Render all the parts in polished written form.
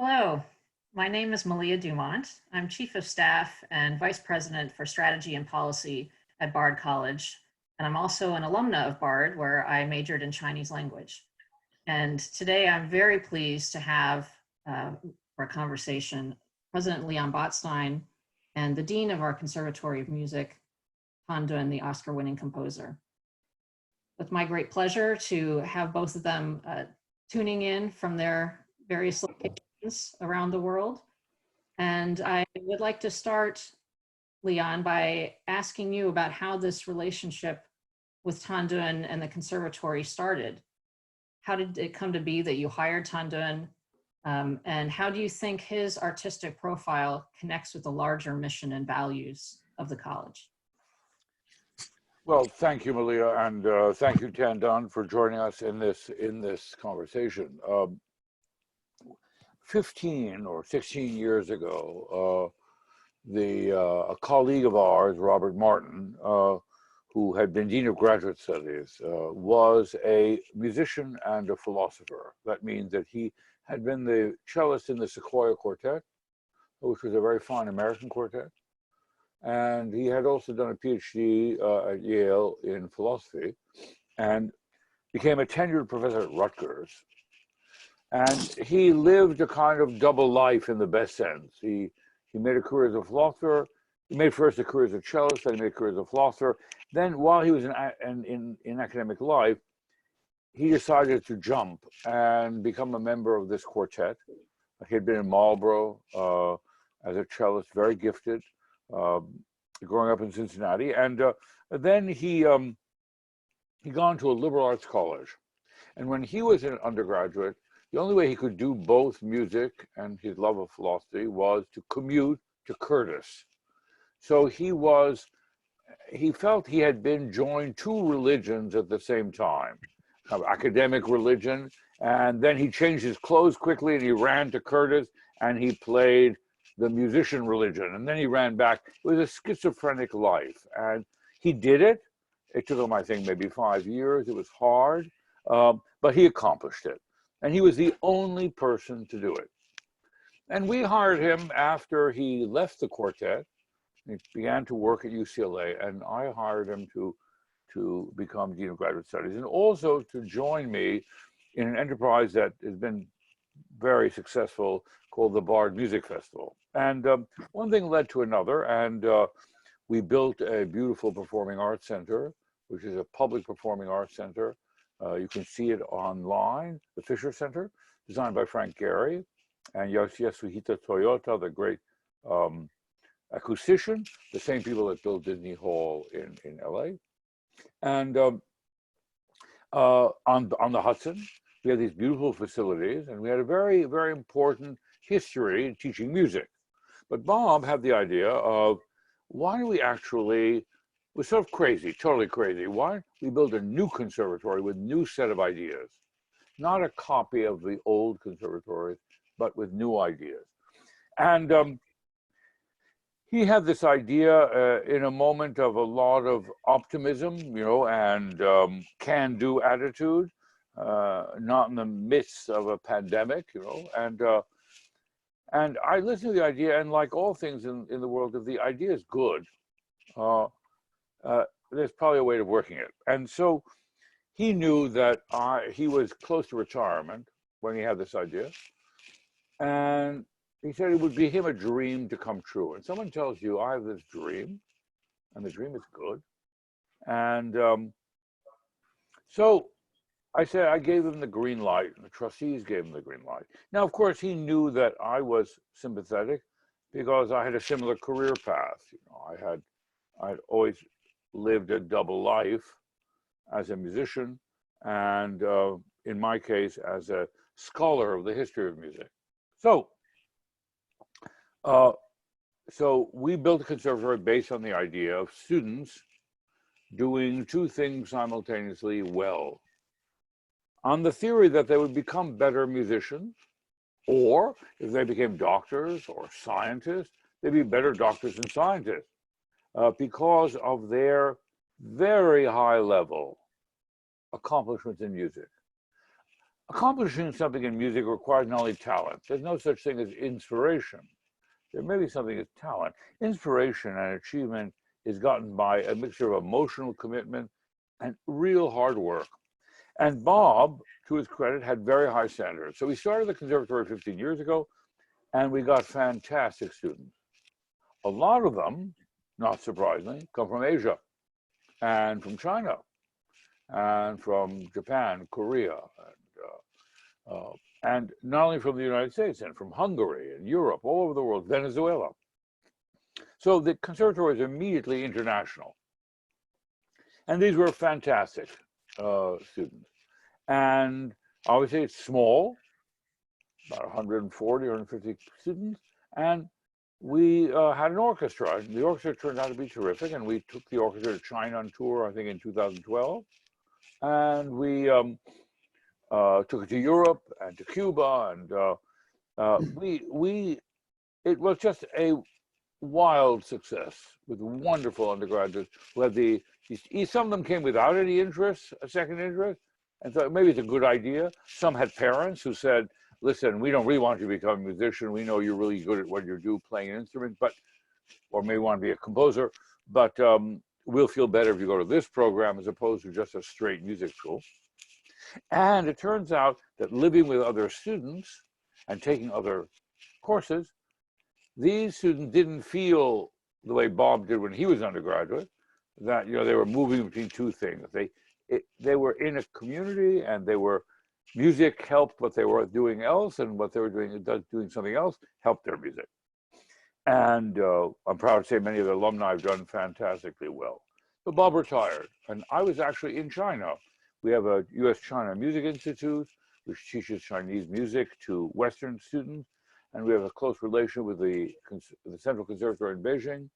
Hello, my name is Malia Dumont. I'm Chief of Staff and Vice President for Strategy and Policy at Bard College. And I'm also an alumna of Bard, where I majored in Chinese language. And today I'm very pleased to have for a conversation President Leon Botstein and the Dean of our Conservatory of Music, Tan Dun, the Oscar-winning composer. It's my great pleasure to have both of them tuning in from their various locations around the world. And I would like to start, Leon, by asking you about how this relationship with Tan Dun and the Conservatory started. How did it come to be that you hired Tan Dun? And how do you think his artistic profile connects with the larger mission and values of the college? Well, thank you, Malia, and thank you, Tan Dun, for joining us in this conversation. 15 or 16 years ago, a colleague of ours, Robert Martin, who had been Dean of Graduate Studies, was a musician and a philosopher. That means that he had been the cellist in the Sequoia Quartet, which was a very fine American quartet. And he had also done a PhD at Yale in philosophy and became a tenured professor at Rutgers. And he lived a kind of double life in the best sense. He made a career as a philosopher. He made first a career as a cellist, then he made a career as a philosopher. Then while he was in academic life, he decided to jump and become a member of this quartet. He had been in Marlborough as a cellist, very gifted. Growing up in Cincinnati, and then he gone to a liberal arts college, and when he was an undergraduate, the only way he could do both music and his love of philosophy was to commute to Curtis. So he felt he had been joined two religions at the same time, kind of academic religion, and then he changed his clothes quickly and he ran to Curtis and he played the musician religion, and then he ran back. It was a schizophrenic life, and he did it. It took him, I think, maybe 5 years. It was hard, but he accomplished it, and he was the only person to do it. And we hired him after he left the quartet. He began to work at UCLA, and I hired him to become Dean of Graduate Studies, and also to join me in an enterprise that has been very successful called the Bard Music Festival. And one thing led to another, and we built a beautiful performing arts center, which is a public performing arts center. You can see it online, the Fisher Center, designed by Frank Gehry and Yasuhito Toyota, the great acoustician, the same people that built Disney Hall in LA. And on the Hudson, we had these beautiful facilities, and we had a very, very important history in teaching music. But Bob had the idea of, why do we actually, it was sort of crazy, totally crazy, why don't we build a new conservatory with a new set of ideas? Not a copy of the old conservatories, but with new ideas. And he had this idea in a moment of a lot of optimism, and can-do attitude. Not in the midst of a pandemic, and I listened to the idea, and like all things in the world, if the idea is good, there's probably a way of working it. And so he knew that he was close to retirement when he had this idea, and he said it would be him a dream to come true. And someone tells you, I have this dream, and the dream is good, and so I said, I gave him the green light, and the trustees gave him the green light. Now, of course, he knew that I was sympathetic because I had a similar career path. I'd always lived a double life as a musician and, in my case, as a scholar of the history of music. So we built a conservatory based on the idea of students doing two things simultaneously well, on the theory that they would become better musicians, or if they became doctors or scientists, they'd be better doctors and scientists because of their very high level accomplishments in music. accomplishing something in music requires not only talent. There's no such thing as inspiration. There may be something as talent. Inspiration and achievement is gotten by a mixture of emotional commitment and real hard work. And Bob, to his credit, had very high standards. So we started the conservatory 15 years ago, and we got fantastic students. A lot of them, not surprisingly, come from Asia and from China and from Japan, Korea, and not only from the United States, and from Hungary and Europe, all over the world, Venezuela. So the conservatory is immediately international. And these were fantastic students. And obviously it's small, about 140 or 150 students. And we had an orchestra. The orchestra turned out to be terrific. And we took the orchestra to China on tour, I think in 2012. And we took it to Europe and to Cuba. And it was just a wild success with wonderful undergraduates who had some of them came without any interest, a second interest, and thought maybe it's a good idea. Some had parents who said, listen, we don't really want you to become a musician. We know you're really good at what you do, playing an instrument, or maybe want to be a composer, but we'll feel better if you go to this program as opposed to just a straight music school. And it turns out that living with other students and taking other courses, these students didn't feel the way Bob did when he was undergraduate, that they were moving between two things. They were in a community, and music helped what they were doing else, and what they were doing something else helped their music. And I'm proud to say many of the alumni have done fantastically well. So Bob retired, and I was actually in China. We have a US-China Music Institute, which teaches Chinese music to Western students. And we have a close relation with the Central Conservatory in Beijing.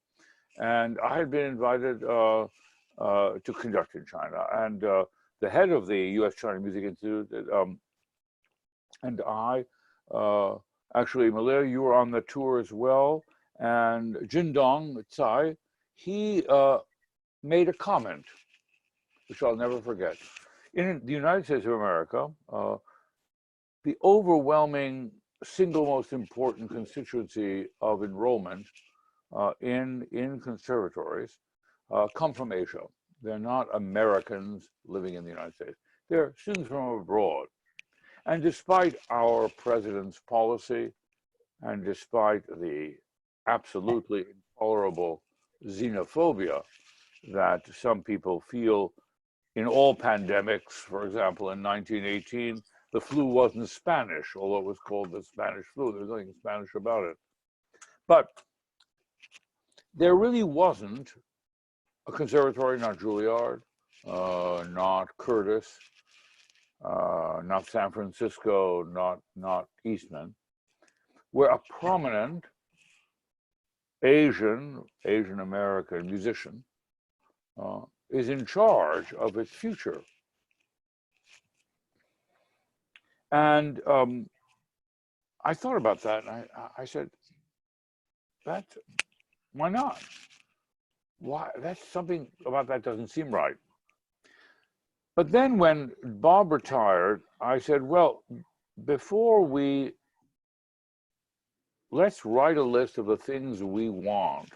And I had been invited to conduct in China. And the head of the US-China Music Institute and I, actually, Malia, you were on the tour as well. And Jindong Tsai, he made a comment, which I'll never forget. In the United States of America, the overwhelming single most important constituency of enrollment in conservatories come from Asia. They're not Americans living in the United States. They're students from abroad. And despite our president's policy, and despite the absolutely intolerable xenophobia that some people feel in all pandemics, for example, in 1918, the flu wasn't Spanish, although it was called the Spanish flu. There's nothing Spanish about it. But there really wasn't a conservatory, not Juilliard, not Curtis, not San Francisco, not Eastman, where a prominent Asian American musician is in charge of its future. And I thought about that, and I said, why not? Why? That's something about that doesn't seem right. But then when Bob retired, I said, well, let's write a list of the things we want.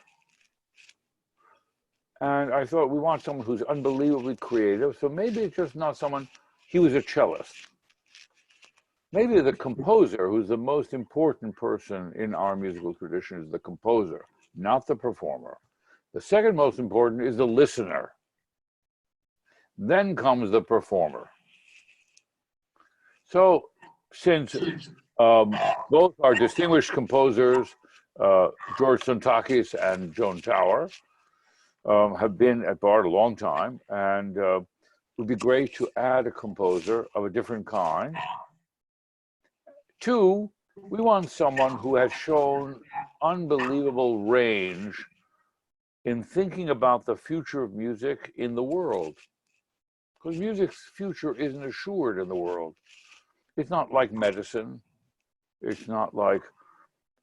And I thought, we want someone who's unbelievably creative. So maybe it's just not someone, he was a cellist. Maybe the composer, who's the most important person in our musical tradition, is the composer, not the performer. The second most important is the listener. Then comes the performer. So since both are distinguished composers, George Sontakis and Joan Tower, have been at Bard a long time, and it would be great to add a composer of a different kind. Two, we want someone who has shown unbelievable range in thinking about the future of music in the world. Because music's future isn't assured in the world. It's not like medicine. It's not like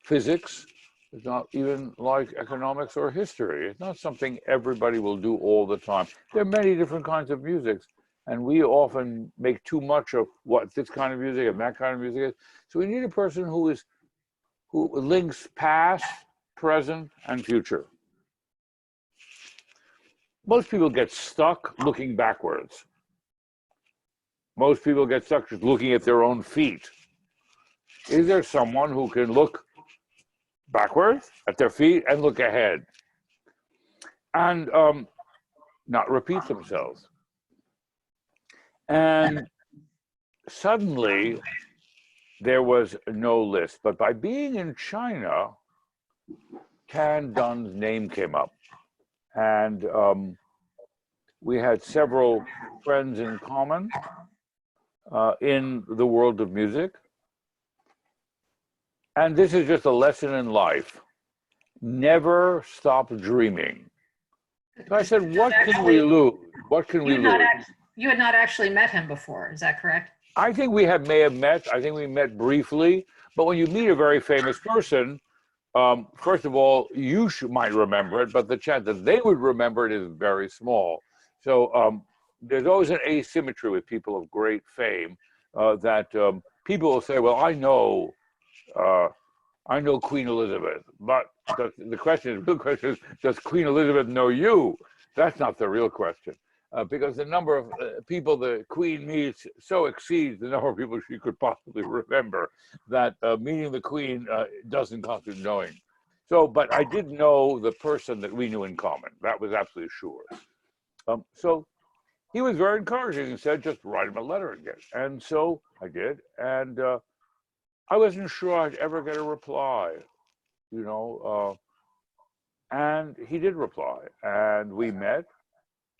physics. It's not even like economics or history. It's not something everybody will do all the time. There are many different kinds of musics, And we often make too much of what this kind of music and that kind of music is. So we need a person who links past, present, and future. Most people get stuck looking backwards. Most people get stuck just looking at their own feet. Is there someone who can look backwards at their feet and look ahead and not repeat themselves? And suddenly there was no list, but by being in China, Tan Dun's name came up, and we had several friends in common in the world of music. And this is just a lesson in life. Never stop dreaming. So I said, what can we lose? What can we lose? You had not actually met him before, is that correct? I think we may have met. I think we met briefly. But when you meet a very famous person, first of all, you might remember it, but the chance that they would remember it is very small. So there's always an asymmetry with people of great fame that people will say, well, I know Queen Elizabeth, but the real question is, does Queen Elizabeth know you? That's not the real question, because the number of people the Queen meets so exceeds the number of people she could possibly remember that meeting the Queen doesn't constitute knowing. So, but I did know the person that we knew in common. That was absolutely sure. So he was very encouraging and said, just write him a letter again. And so I did. And I wasn't sure I'd ever get a reply, you know, and he did reply, and we met,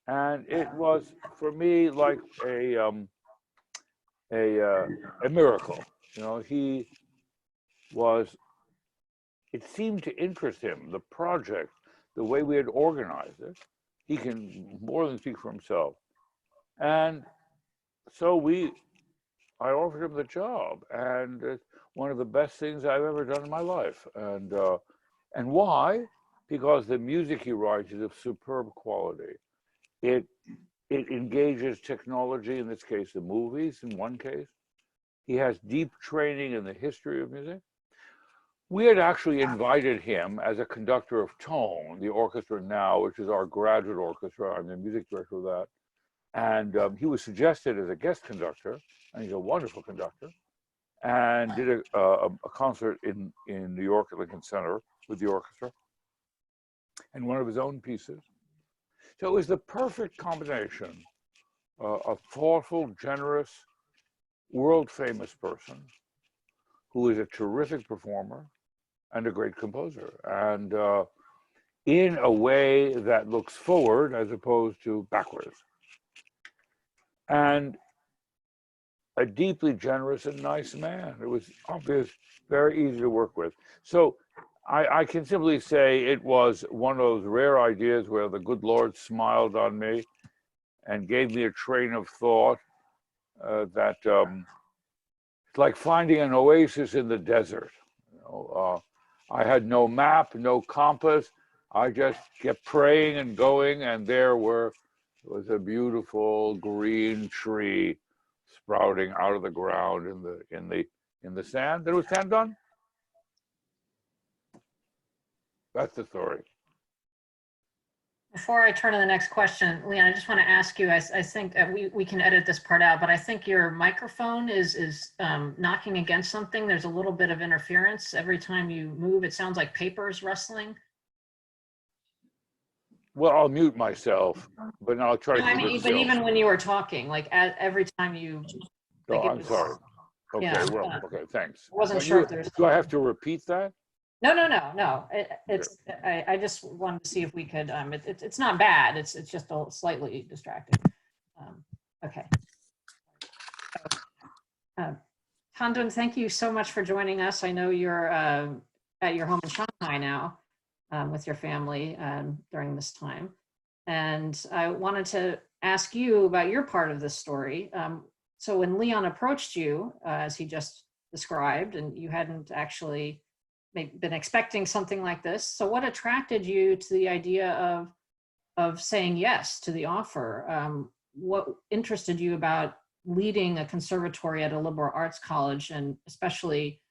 and it was for me like a miracle. You know, it seemed to interest him, the project, the way we had organized it. He can more than speak for himself, and so I offered him the job, and it's one of the best things I've ever done in my life. And why? Because the music he writes is of superb quality. It engages technology, in this case, the movies, in one case. He has deep training in the history of music. We had actually invited him as a conductor of Tone, the orchestra now, which is our graduate orchestra. I'm the music director of that. And he was suggested as a guest conductor, and he's a wonderful conductor, and did a concert in New York at Lincoln Center with the orchestra, and one of his own pieces. So it was the perfect combination, a thoughtful, generous, world-famous person who is a terrific performer and a great composer, and in a way that looks forward as opposed to backwards. And a deeply generous and nice man. It was obvious, very easy to work with. So I can simply say it was one of those rare ideas where the good Lord smiled on me and gave me a train of thought that it's like finding an oasis in the desert. You know, I had no map, no compass. I just kept praying and going, and there was a beautiful green tree sprouting out of the ground in the sand. It was Tan Dun. That's the story. Before I turn to the next question, Leon, I just want to ask you, I think we can edit this part out, but I think your microphone is knocking against something. There's a little bit of interference. Every time you move, it sounds like paper is rustling. Well, I'll mute myself, but I'll try to keep it But still. even when you were talking, like every time you... Oh, I'm sorry. Okay, yeah, well, okay, thanks. I wasn't sure if there's... Do I have to repeat that? No. I just wanted to see if we could. It's not bad. It's just slightly distracting. Okay. Tan Dun, thank you so much for joining us. I know you're at your home in Shanghai now with your family during this time, and I wanted to ask you about your part of this story. So when Leon approached you, as he just described, and you hadn't actually been expecting something like this. So what attracted you to the idea of saying yes to the offer? what interested you about leading a conservatory at a liberal arts college, and especially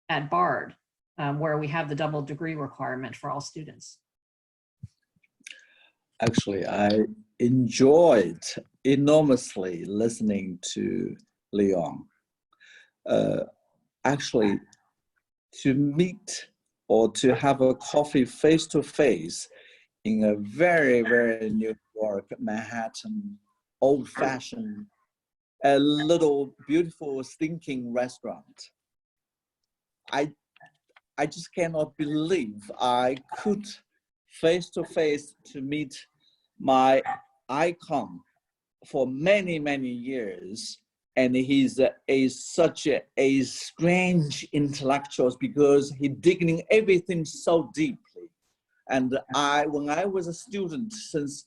at Bard, where we have the double degree requirement for all students? Actually, I enjoyed enormously listening to Leon. Actually, to meet or to have a coffee face to face in a very, very New York, Manhattan, old fashioned, a little beautiful, stinking restaurant. I just cannot believe I could face to face to meet my icon for many, many years. And he's such a strange intellectual because he's digging everything so deeply. And when I was a student since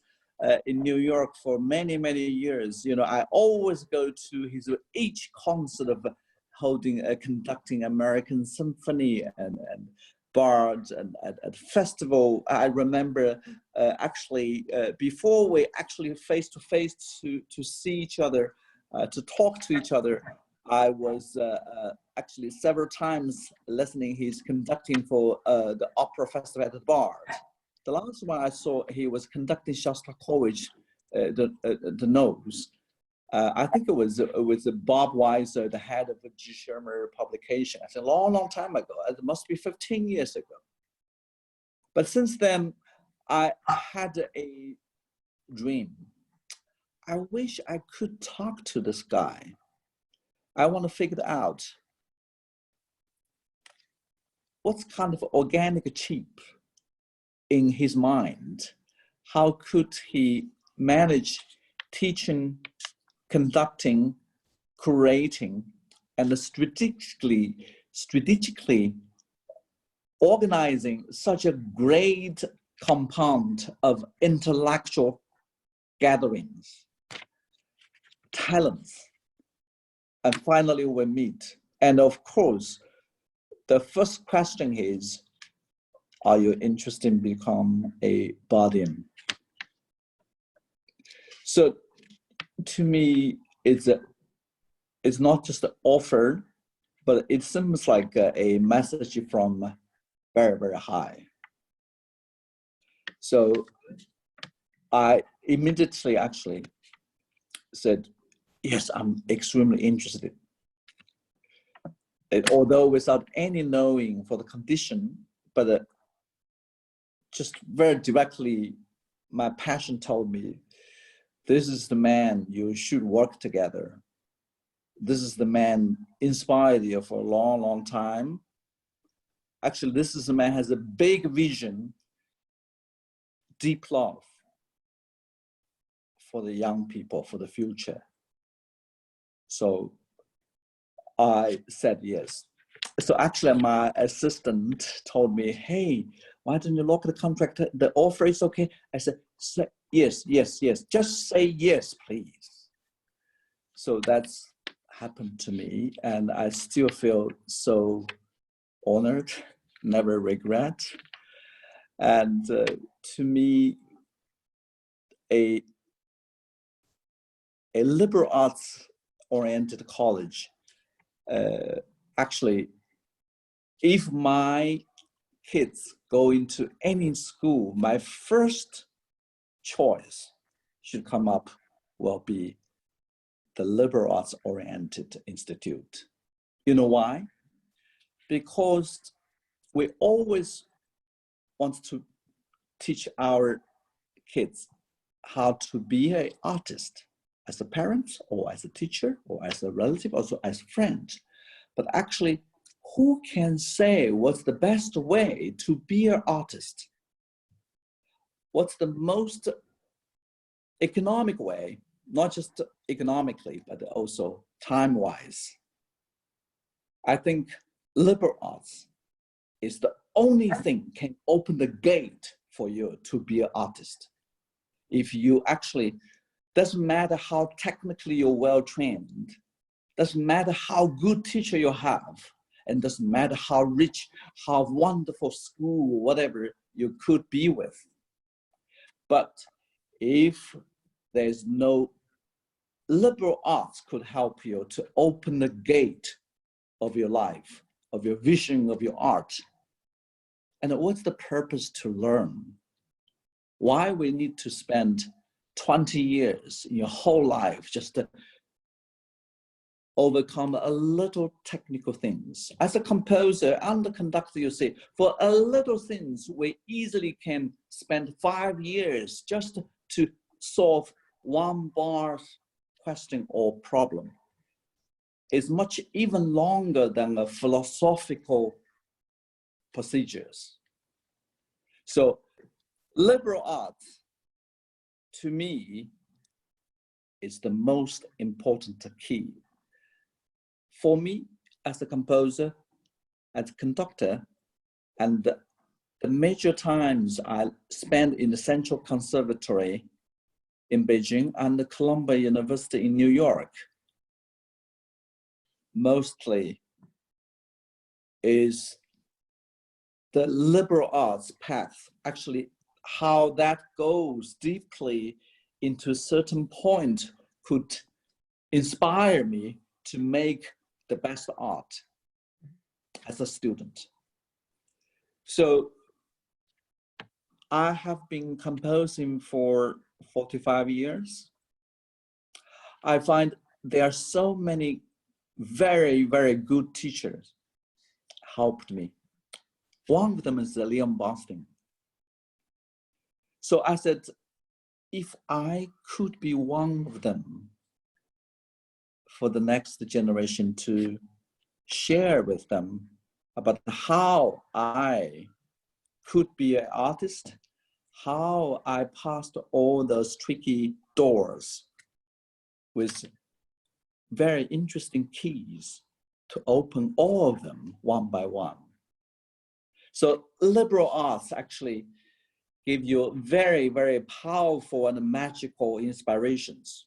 in New York for many, many years, you know, I always go to each concert of conducting American Symphony and Bards and at festival. I remember before we actually face to face to see each other, to talk to each other, I was actually several times listening he's conducting for the opera festival at the Bard. The last one I saw, he was conducting Shostakovich, the Nose. I think it was Bob Weiser, the head of the G. Shermer publication. It's a long, long time ago. It must be 15 years ago. But since then, I had a dream. I wish I could talk to this guy. I want to figure out what's kind of organic chip in his mind. How could he manage teaching, conducting, curating, and strategically organizing such a great compound of intellectual gatherings, talents, and finally we meet. And of course, the first question is, are you interested in become a Bardian? So to me, it's not just an offer, but it seems like a message from very, very high. So I immediately actually said, yes, I'm extremely interested. Although without any knowing for the condition, but just very directly, my passion told me, this is the man you should work together. This is the man inspired you for a long, long time. Actually, this is a man who has a big vision, deep love for the young people, for the future. So I said yes. So actually my assistant told me, hey, why don't you look at the contract? The offer is okay. I said, yes, yes, yes. Just say yes, please. So that's happened to me. And I still feel so honored, never regret. And to me, a liberal arts oriented college, actually, if my kids go into any school, my first choice should come up will be the liberal arts oriented institute. You know why? Because we always want to teach our kids how to be an artist as a parent or as a teacher or as a relative, also as a friend. But actually, who can say what's the best way to be an artist? What's the most economic way, not just economically, but also time-wise? I think liberal arts is the only thing can open the gate for you to be an artist. If you actually, doesn't matter how technically you're well-trained, doesn't matter how good teacher you have, and doesn't matter how rich, how wonderful school, whatever you could be with. But if there's no liberal arts could help you to open the gate of your life, of your vision, of your art. And what's the purpose to learn? Why we need to spend 20 years in your whole life just to overcome a little technical things. As a composer and a conductor, you see, for a little things, we easily can spend 5 years just to solve one bar question or problem. It's much even longer than the philosophical procedures. So liberal arts, to me, is the most important key. For me, as a composer, as a conductor, and the major times I spent in the Central Conservatory in Beijing and the Columbia University in New York, mostly is the liberal arts path, actually how that goes deeply into a certain point could inspire me to make the best art as a student. So I have been composing for 45 years. I find there are so many very, very good teachers helped me. One of them is Leon Bostein. So I said, if I could be one of them for the next generation to share with them about how I could be an artist, how I passed all those tricky doors with very interesting keys to open all of them one by one. So liberal arts actually give you very, very powerful and magical inspirations.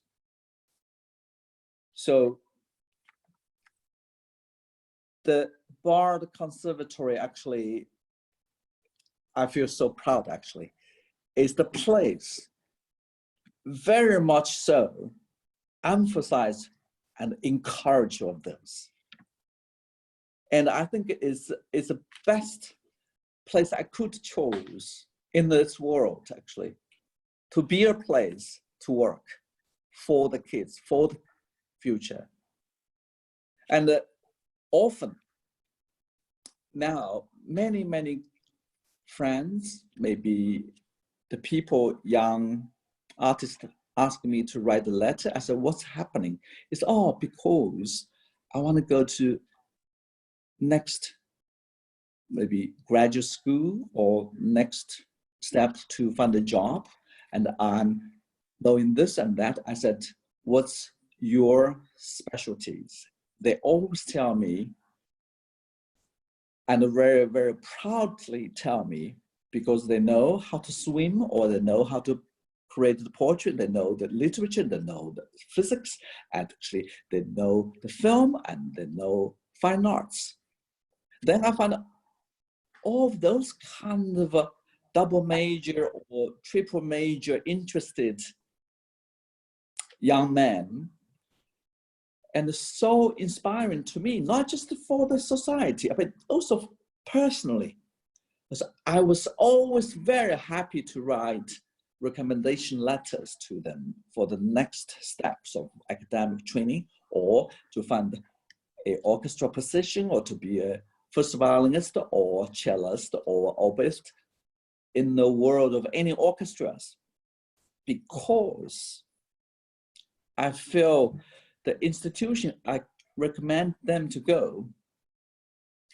So the Bard Conservatory actually, I feel so proud actually, is the place very much so emphasize and encourage of this. And I think it's the best place I could choose in this world actually, to be a place to work for the kids, for the future. And often now, many friends, maybe the people, young artists ask me to write a letter. I said, what's happening? It's all because I want to go to next, maybe graduate school or next step to find a job. And I'm knowing this and that. I said, what's your specialties? They always tell me, and very, very proudly tell me, because they know how to swim or they know how to create the portrait, they know the literature, they know the physics, and actually they know the film and they know fine arts. Then I find all of those kind of double major or triple major interested young men, and so inspiring to me, not just for the society, but also personally. Because I was always very happy to write recommendation letters to them for the next steps of academic training, or to find an orchestra position, or to be a first violinist or cellist or oboist in the world of any orchestras, because I feel the institution I recommend them to go,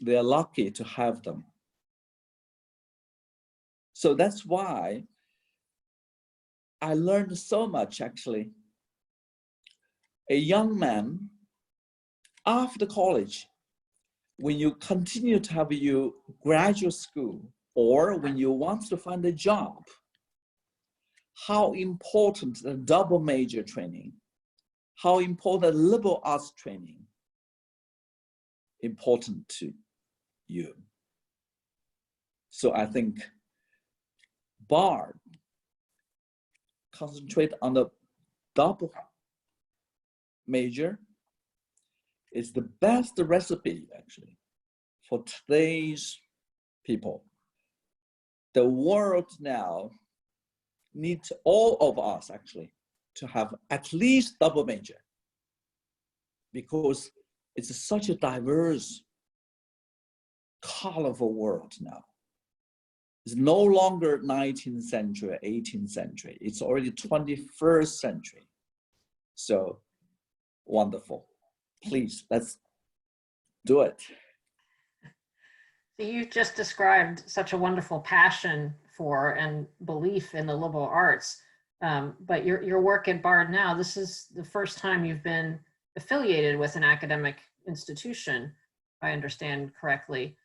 they are lucky to have them. So that's why I learned so much actually. A young man after college, when you continue to have your graduate school or when you want to find a job, how important the double major training, how important liberal arts training important to you. So I think Bard concentrate on the double major is the best recipe actually for today's people. The world now needs all of us actually to have at least double major, because it's such a diverse, colorful world now. It's no longer 19th century, 18th century. It's already 21st century. So wonderful. Please, let's do it. So you just described such a wonderful passion for and belief in the liberal arts. But your work at Bard now, this is the first time you've been affiliated with an academic institution, if I understand correctly.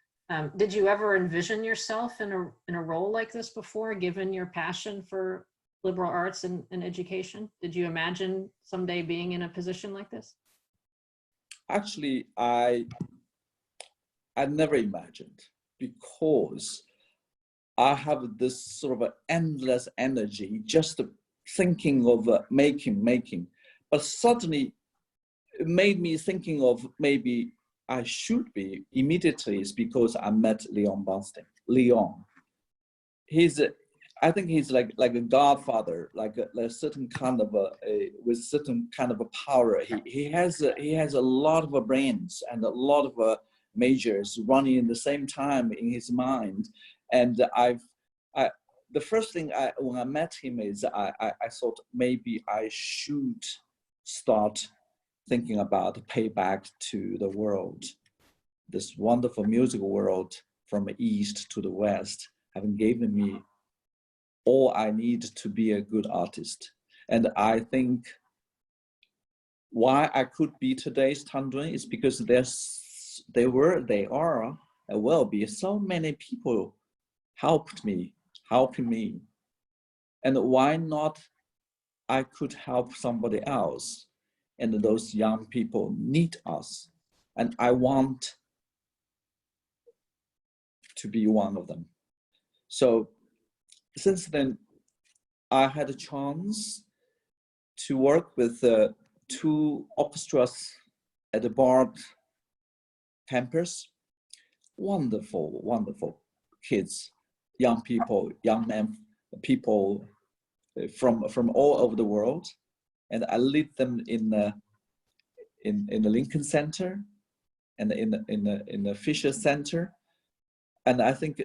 Did you ever envision yourself in a role like this before, given your passion for liberal arts and education? Did you imagine someday being in a position like this? Actually, I never imagined, because I have this sort of endless energy just thinking of making. But suddenly it made me thinking of maybe I should be immediately, is because I met Leon Bostein. Leon, I think he's like a godfather, like a certain kind of with certain kind of a power. He has a lot of brains and a lot of majors running at the same time in his mind. And the first thing when I met him is I thought maybe I should start thinking about pay back to the world, this wonderful musical world from the east to the west, having given me all I need to be a good artist. And I think why I could be today's Tan Dun is because they are, and will be so many people helping me. And why not I could help somebody else? And those young people need us. And I want to be one of them. So since then, I had a chance to work with 2 orchestras at the Bard campus. Wonderful, wonderful kids, young people, young men, people from all over the world. And I lead them in the Lincoln Center and in the Fisher Center. And I think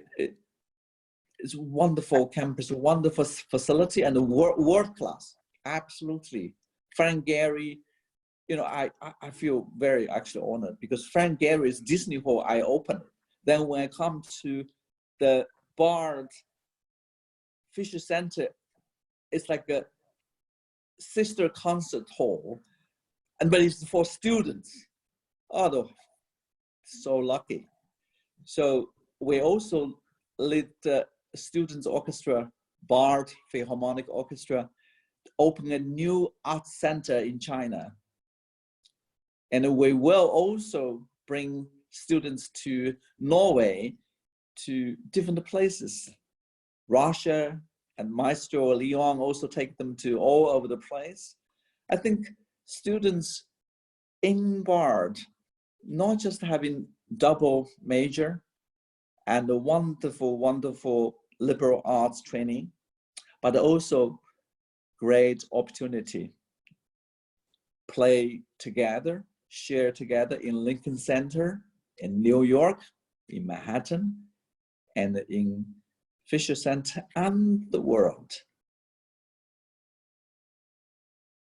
it's a wonderful campus, a wonderful facility, and a world class, absolutely. Frank Gehry, I feel very actually honored, because Frank Gehry's Disney Hall I opened. Then when I come to the Bard Fisher Center, it's like a sister concert hall, but it's for students. Oh, so lucky. So we also lead the students orchestra, Bard Philharmonic Orchestra, open a new art center in China. And we will also bring students to Norway, to different places. Russia and Maestro Leon also take them to all over the place. I think students in Bard, not just having double major and a wonderful, wonderful liberal arts training, but also great opportunity. Play together, share together in Lincoln Center, in New York, in Manhattan, and in Fisher Center, and the world.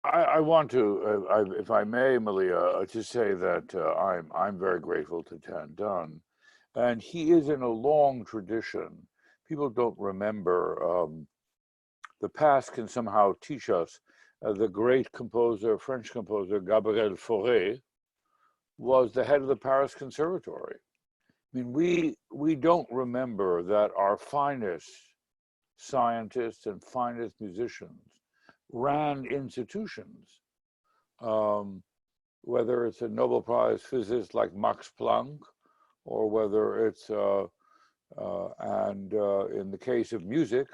I want to, if I may, Malia, to say that I'm very grateful to Tan Dun, and he is in a long tradition. People don't remember. The past can somehow teach us. The great composer, French composer Gabriel Fauré, was the head of the Paris Conservatory. I mean, we don't remember that our finest scientists and finest musicians ran institutions, whether it's a Nobel Prize physicist like Max Planck, or whether it's, in the case of music,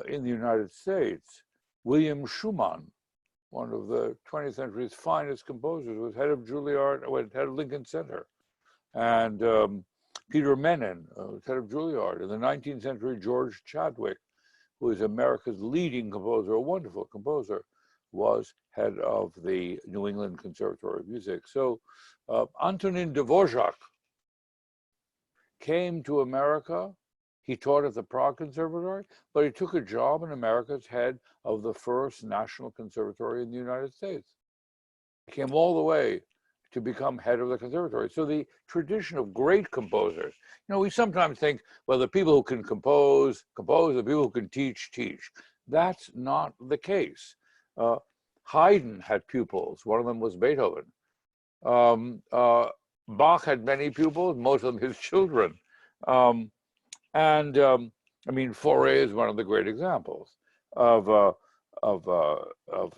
in the United States, William Schumann one of the 20th century's finest composers, was head of Juilliard, head of Lincoln Center. And Peter Menon was head of Juilliard. In the 19th century, George Chadwick, who is America's leading composer, a wonderful composer, was head of the New England Conservatory of Music. So Antonin Dvorak came to America. He taught at the Prague Conservatory, but he took a job in America as head of the first national conservatory in the United States. He came all the way to become head of the conservatory. So the tradition of great composers, you know, we sometimes think, well, the people who can compose, compose, the people who can teach, teach. That's not the case. Haydn had pupils. One of them was Beethoven. Bach had many pupils, most of them his children. I mean, Fauré is one of the great examples of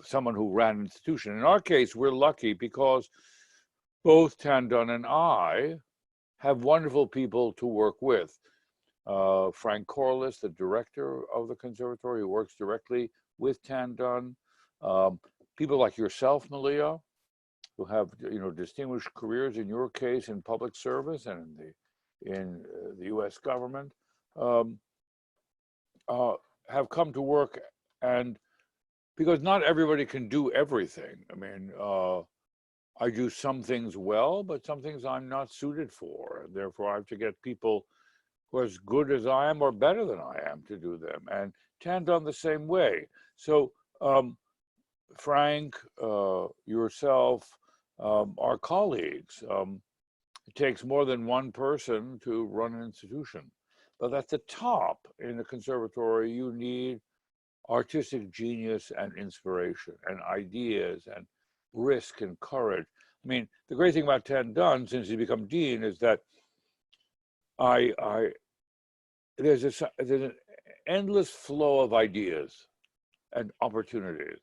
someone who ran an institution. In our case, we're lucky because both Tan Dun and I have wonderful people to work with. Frank Corliss, the director of the conservatory, who works directly with Tan Dun. People like yourself, Malia, who have, you know, distinguished careers in your case in public service and in the U.S. government, have come to work. And because not everybody can do everything. I mean, I do some things well, but some things I'm not suited for. And therefore, I have to get people who are as good as I am or better than I am to do them. And Tan Dun the same way. So Frank, yourself, our colleagues, it takes more than one person to run an institution. But at the top in the conservatory, you need artistic genius and inspiration and ideas and risk and courage. I mean, the great thing about Tan Dun, since he's become dean, is that there's an endless flow of ideas and opportunities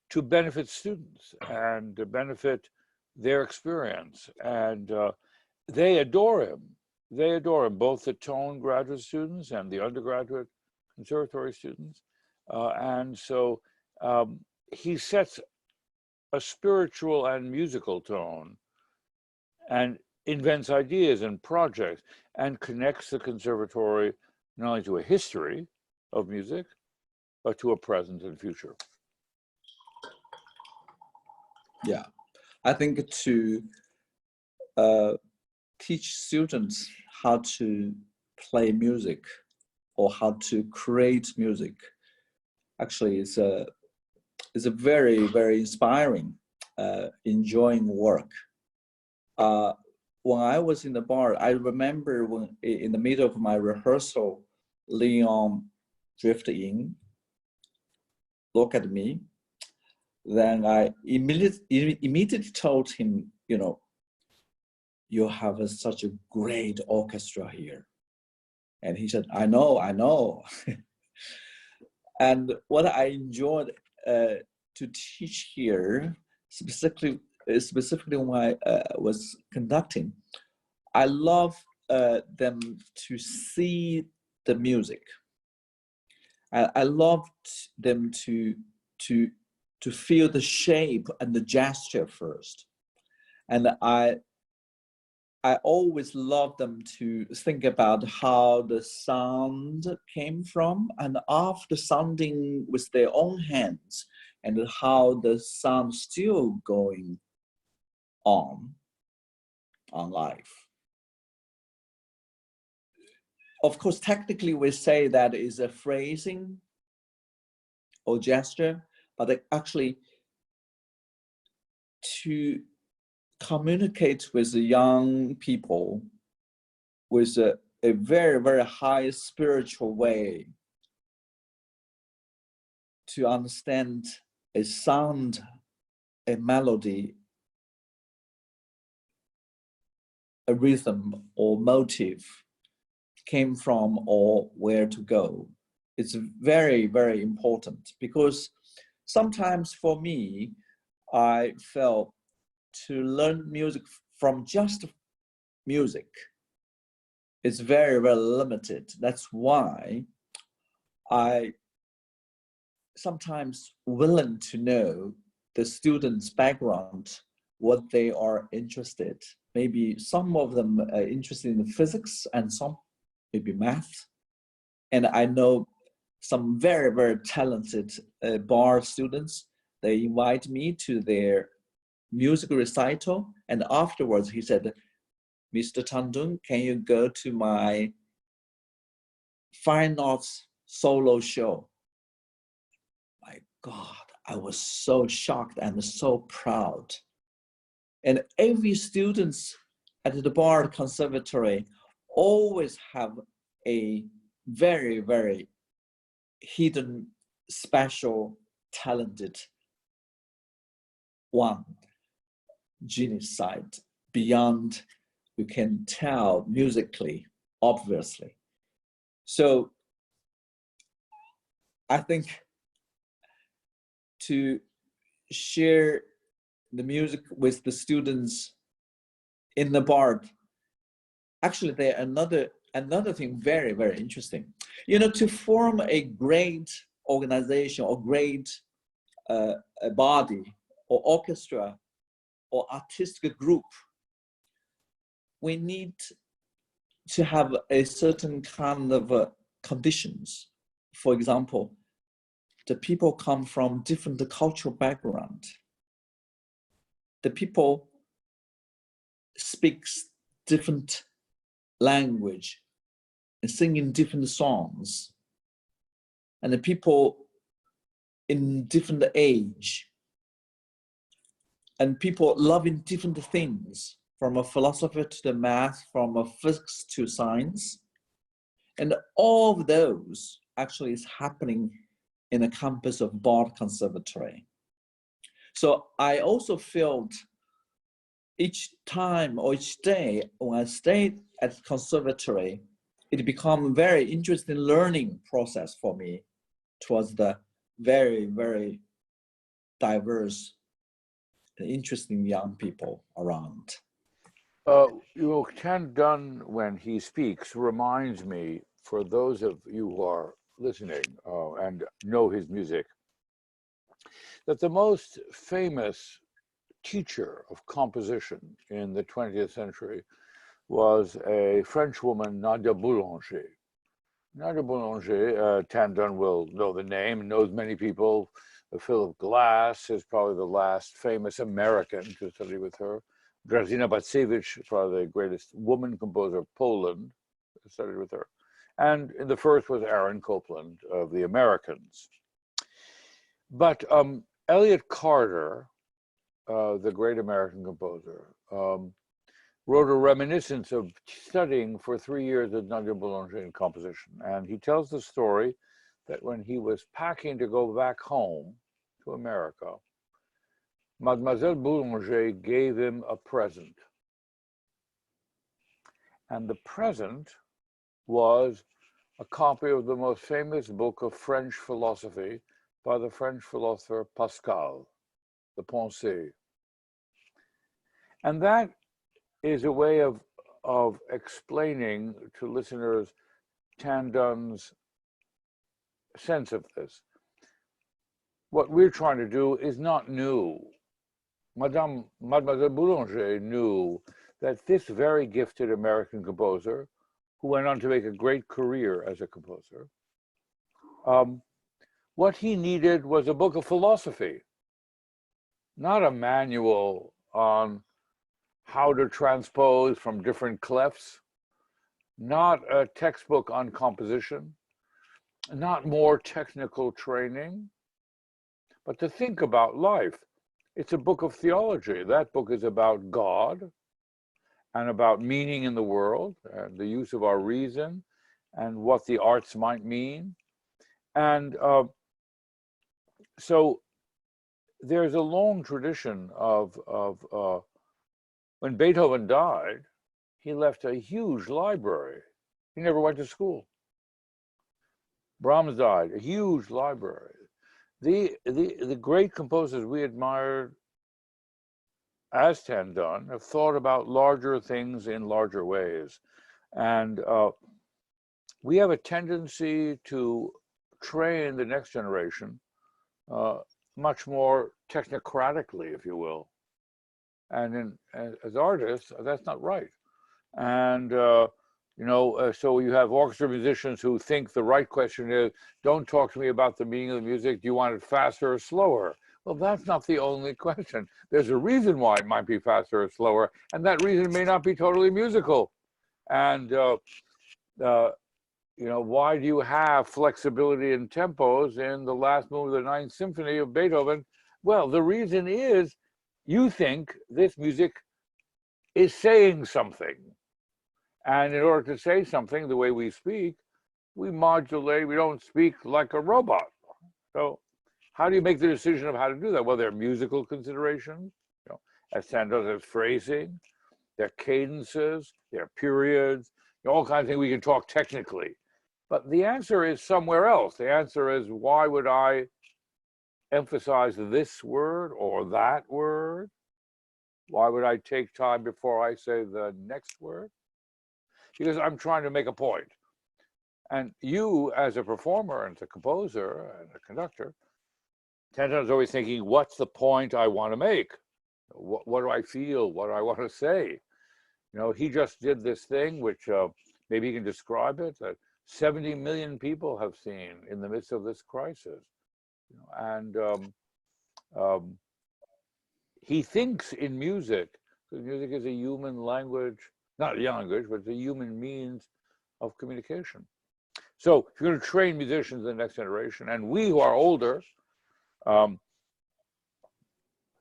to benefit students and to benefit their experience. And they adore him. They adore him, both the tone graduate students and the undergraduate conservatory students. And so he sets a spiritual and musical tone and invents ideas and projects and connects the conservatory not only to a history of music, but to a present and future. Yeah, I think to teach students how to play music or how to create music, actually it's a very, very inspiring, enjoying work. When I was in the bar, I remember when in the middle of my rehearsal, Leon drifted in, looked at me. Then I immediately told him, you know, you have such a great orchestra here. And he said, I know, I know. And what I enjoyed to teach here, specifically when I was conducting, I love them to see the music. I loved them to feel the shape and the gesture first. And I always love them to think about how the sound came from, and after sounding with their own hands, and how the sound still going on life. Of course, technically we say that is a phrasing or gesture, but actually to communicate with the young people with a very, very high spiritual way, to understand a sound, a melody, a rhythm or motive came from or where to go. It's very, very important, because sometimes for me, I felt to learn music from just music is very, very limited. That's why I sometimes willing to know the students' background, what they are interested. Maybe some of them are interested in physics and some maybe math. And I know some very, very talented bar students. They invite me to their music recital. And afterwards, he said, Mr. Tan Dun, can you go to my fine arts solo show? My God, I was so shocked and so proud. And every students at the Bard Conservatory always have a very, very hidden, special, talented one genius side beyond you can tell musically, obviously. So I think to share the music with the students in the Bard, actually there another thing very, very interesting. You know, to form a great organization or great a body or orchestra or artistic group, we need to have a certain kind of conditions. For example, the people come from different cultural background. The people speaks different language and singing different songs. And the people in different age. And people loving different things, from a philosophy to the math, from a physics to science. And all of those actually is happening in the campus of Bard Conservatory. So I also felt each time or each day when I stayed at Conservatory, it became a very interesting learning process for me towards the very, very diverse and interesting young people around. You know, Tan Dun, when he speaks, reminds me, for those of you who are listening and know his music, that the most famous teacher of composition in the 20th century was a French woman, Nadia Boulanger. Nadia Boulanger, Tan Dun will know the name, knows many people. Philip Glass is probably the last famous American to study with her. Grażyna Bacewicz, probably the greatest woman composer of Poland, studied with her. And the first was Aaron Copland of the Americans. But Elliott Carter, the great American composer, wrote a reminiscence of studying for 3 years with Nadia Boulanger in composition. And he tells the story that when he was packing to go back home to America, Mademoiselle Boulanger gave him a present. And the present was a copy of the most famous book of French philosophy by the French philosopher Pascal, the Pensées. And that is a way of explaining to listeners Tan Dun's sense of this. What we're trying to do is not new. Mademoiselle Boulanger knew that this very gifted American composer, who went on to make a great career as a composer, what he needed was a book of philosophy, not a manual on how to transpose from different clefs, not a textbook on composition, not more technical training, but to think about life. It's a book of theology. That book is about God and about meaning in the world and the use of our reason and what the arts might mean. And so there's a long tradition of when Beethoven died, he left a huge library. He never went to school. Brahms died, a huge library. The great composers we admired as Tan Dun have thought about larger things in larger ways. And we have a tendency to train the next generation much more technocratically, if you will. And as artists, that's not right. And so you have orchestra musicians who think the right question is, don't talk to me about the meaning of the music. Do you want it faster or slower? Well, that's not the only question. There's a reason why it might be faster or slower, and that reason may not be totally musical. And why do you have flexibility in tempos in the last movement of the Ninth Symphony of Beethoven? Well, the reason is you think this music is saying something. And in order to say something the way we speak, we modulate, we don't speak like a robot. So how do you make the decision of how to do that? Well, there are musical considerations, as Tan Dun, there's phrasing, there are cadences, there are periods, all kinds of things we can talk technically. But the answer is somewhere else. The answer is, why would I emphasize this word or that word? Why would I take time before I say the next word? Because I'm trying to make a point. And you, as a performer and a composer and a conductor, Tan Dun is always thinking, what's the point I want to make? What do I feel? What do I want to say? He just did this thing, which maybe you can describe it, that 70 million people have seen in the midst of this crisis. And he thinks in music, because music is a human language, not a language, but it's a human means of communication. So if you're going to train musicians in the next generation, and we who are older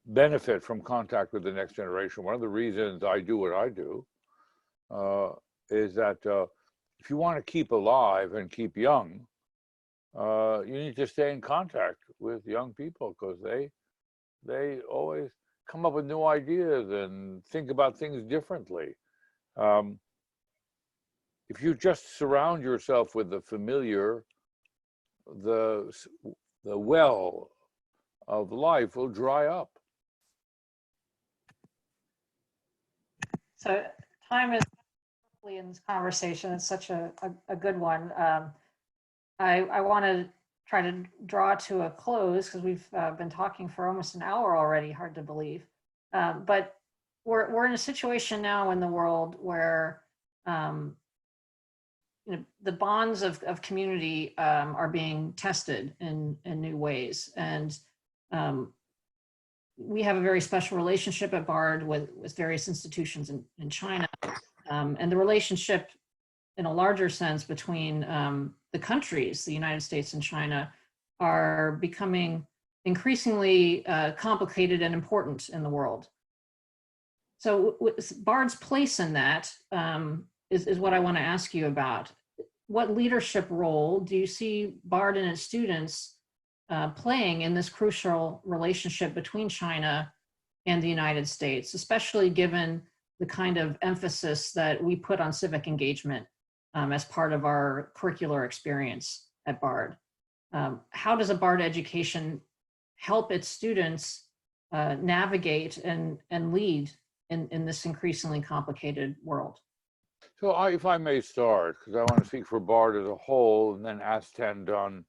benefit from contact with the next generation, one of the reasons I do what I do is that if you want to keep alive and keep young, you need to stay in contact with young people, because they always come up with new ideas and think about things differently. If you just surround yourself with the familiar, the well of life will dry up. So time is in this conversation. It's such a good one. I want to try to draw to a close, because we've been talking for almost an hour already, hard to believe. But we're in a situation now in the world where the bonds of community are being tested in new ways. And we have a very special relationship at Bard with various institutions in China. And the relationship in a larger sense between the countries, the United States and China, are becoming increasingly complicated and important in the world. So Bard's place in that is what I want to ask you about. What leadership role do you see Bard and its students playing in this crucial relationship between China and the United States, especially given the kind of emphasis that we put on civic engagement as part of our curricular experience at Bard? How does a Bard education help its students navigate and lead in this increasingly complicated world? So if I may start, because I want to speak for Bard as a whole, and then ask Tan Dun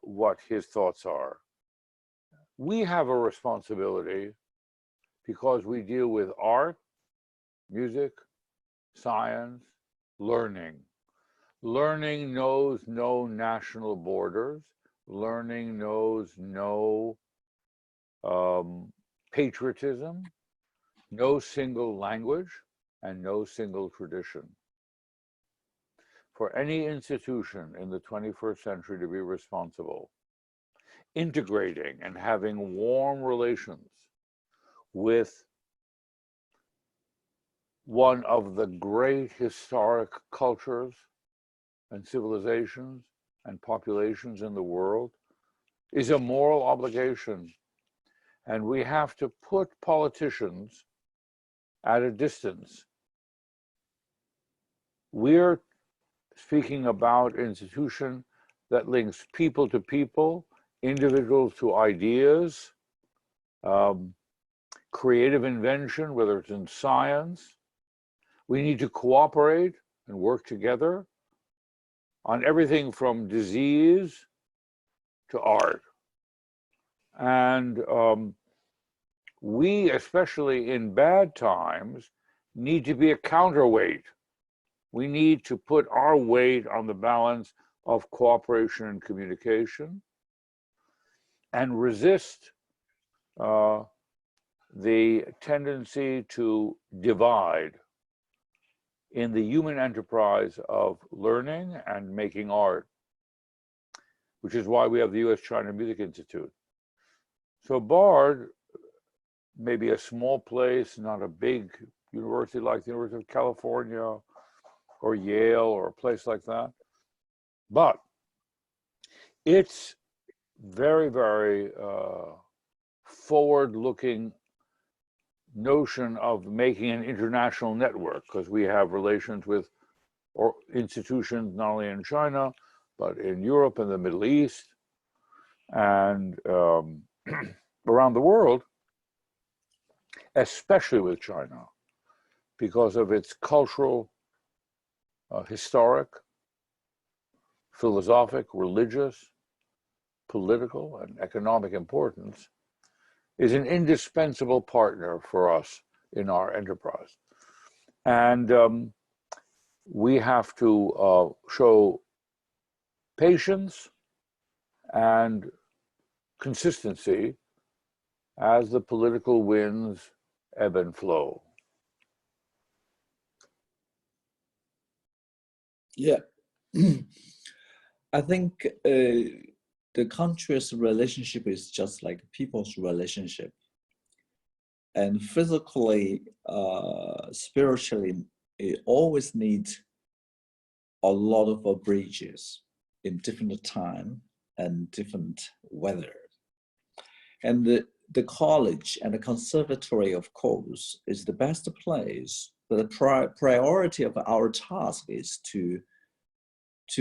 what his thoughts are. We have a responsibility, because we deal with art, music, science, learning. Learning knows no national borders. Learning knows no patriotism, no single language, and no single tradition. For any institution in the 21st century to be responsible, integrating and having warm relations with one of the great historic cultures and civilizations and populations in the world is a moral obligation. And we have to put politicians at a distance. We're speaking about an institution that links people to people, individuals to ideas, creative invention, whether it's in science. We need to cooperate and work together on everything from disease to art. And we, especially in bad times, need to be a counterweight. We need to put our weight on the balance of cooperation and communication and resist the tendency to divide in the human enterprise of learning and making art, which is why we have the US-China Music Institute. So Bard may be a small place, not a big university like the University of California or Yale or a place like that, but it's very, very forward-looking notion of making an international network, because we have relations with institutions not only in China, but in Europe and the Middle East and around the world, especially with China, because of its cultural, historic, philosophic, religious, political, and economic importance, is an indispensable partner for us in our enterprise. And we have to show patience and consistency as the political winds ebb and flow. Yeah. I think the country's relationship is just like people's relationship. And physically, spiritually, it always needs a lot of bridges in different time and different weather. And the college and the conservatory, of course, is the best place. But the priority of our task is to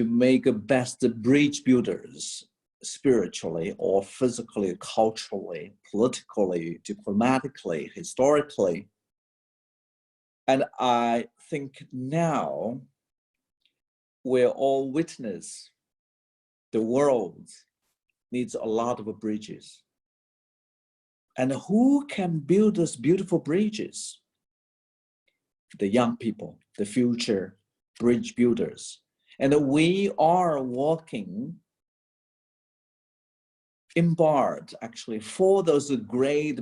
make the best bridge builders spiritually or physically, culturally, politically, diplomatically, historically. And I think now we're all witness the world needs a lot of bridges. And who can build those beautiful bridges? The young people, the future bridge builders. And we are working in Bard, actually, for those great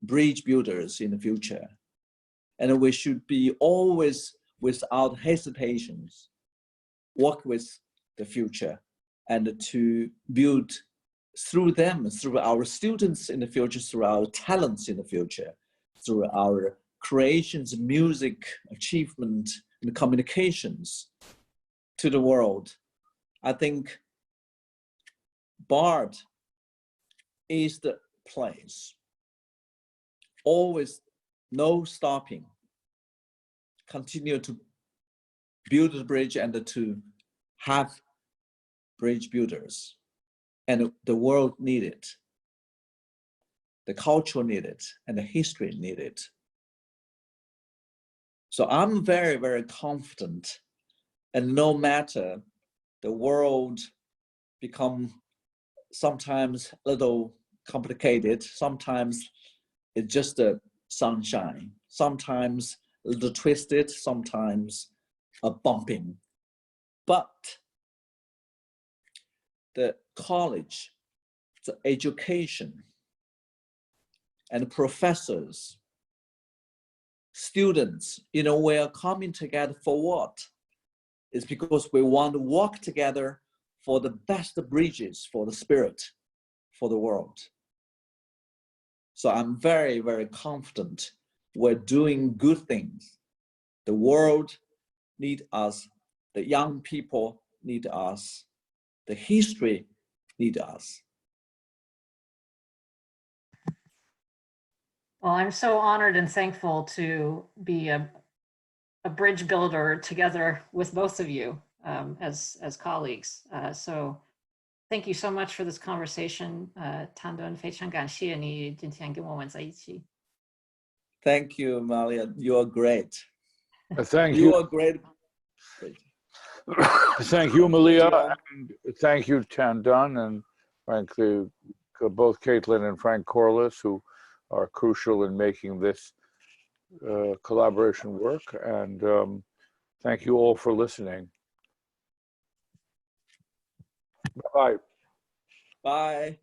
bridge builders in the future. And we should be always, without hesitations, work with the future and to build through them, through our students in the future, through our talents in the future, through our creations, music, achievement, and communications to the world. I think Bard is the place. Always no stopping. Continue to build the bridge and to have bridge builders. And the world need it. The culture need it, and the history need it. So I'm very, very confident. And no matter the world become sometimes a little complicated, sometimes it's just a sunshine, sometimes a little twisted, sometimes a bumping. But the college, the education, and professors, students, we are coming together for what? It's because we want to work together for the best bridges for the spirit, for the world. So I'm very, very confident we're doing good things. The world needs us, the young people need us, the history needs us. Well, I'm so honored and thankful to be a bridge builder together with both of you as colleagues. So thank you so much for this conversation. Tan Dun, 非常感谢你今天跟我们在一起。Thank you, Malia. You're great. Thank You you. are great. Thank you, Malia, and thank you, Tan Dun, and frankly, both Caitlin and Frank Corliss, who are crucial in making this collaboration work. And thank you all for listening. Bye. Bye.